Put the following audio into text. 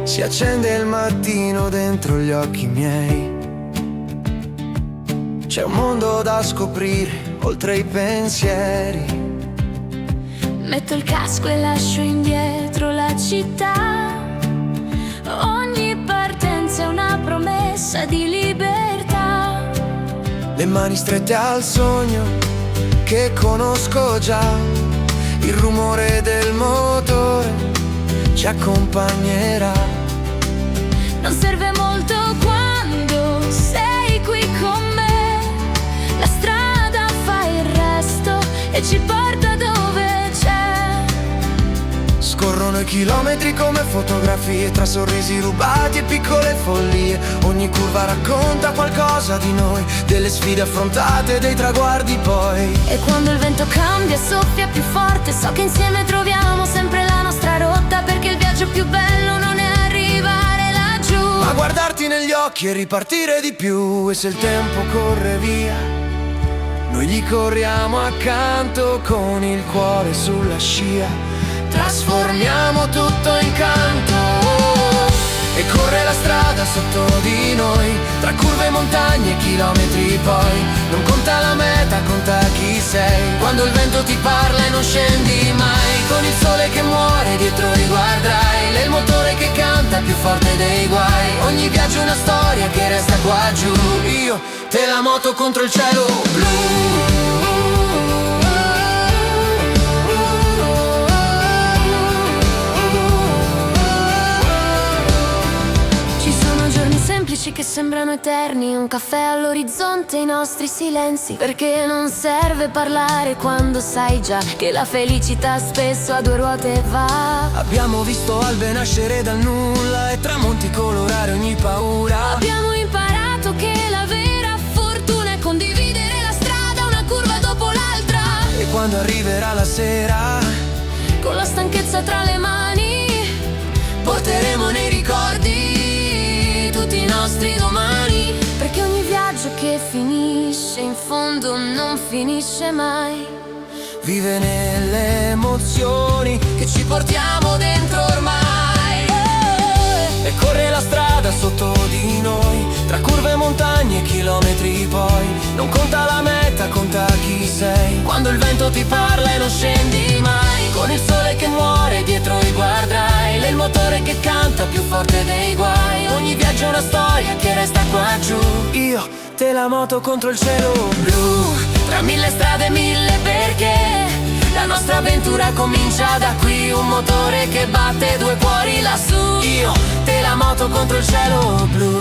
si accende il mattino dentro gli occhi miei. C'è un mondo da scoprire oltre i pensieri. Metto il casco e lascio indietro la città. Ogni partenza è una promessa di libertà. Le mani strette al sogno che conosco già. Il rumore del motore ci accompagnerà. Non serve molto quando sei qui con me. La strada fa il resto e ci porta dove c'è. Scorrono i chilometri come fotografie, tra sorrisi rubati e piccole follie. Ogni curva racconta qualcosa di noi, delle sfide affrontate, dei traguardi poi. E quando il vento cambia e soffia più forte, so che insieme troviamo sempre la nostra rotta. Perché il viaggio più bello non è arrivare laggiù, ma guardarti negli occhi e ripartire di più. E se il tempo corre via, noi gli corriamo accanto con il cuore sulla scia. Trasformiamo tutto in canto. E corre la strada sotto di noi, tra curve e montagne e chilometri poi. Non conta la meta, conta chi sei. Quando il vento ti parla e non scendi mai. Con il sole che muore dietro riguarderai. L'è il motore che canta più forte dei guai. Ogni viaggio è una storia che resta qua giù. Io te la moto contro il cielo blu. semplici che sembrano eterni, un caffè all'orizzonte, i nostri silenzi. Perché non serve parlare quando sai già che la felicità spesso a due ruote va. Abbiamo visto albe nascere dal nulla e tramonti colorare ogni paura. Abbiamo imparato che la vera fortuna è condividere la strada, una curva dopo l'altra. E quando arriverà la sera, con la stanchezza tra le mani, porteremo nei ricordi tutti i nostri domani. Perché ogni viaggio che finisce in fondo non finisce mai. Vive nelle emozioni che ci portiamo dentro ormai. E corre la strada sotto di noi, tra curve e montagne e chilometri poi. Non conta la meta, conta chi sei. Quando il vento ti parla e non scendi mai. Con il sole che muore dietro riguarderai. L'è il motore che canta più forte dei guai. Ogni viaggio è una storia che resta qua giù. Io te la moto contro il cielo blu. Tra mille strade e mille perché la nostra avventura comincia da qui. Un motore che batte due cuori lassù. Io te la moto contro il cielo blu.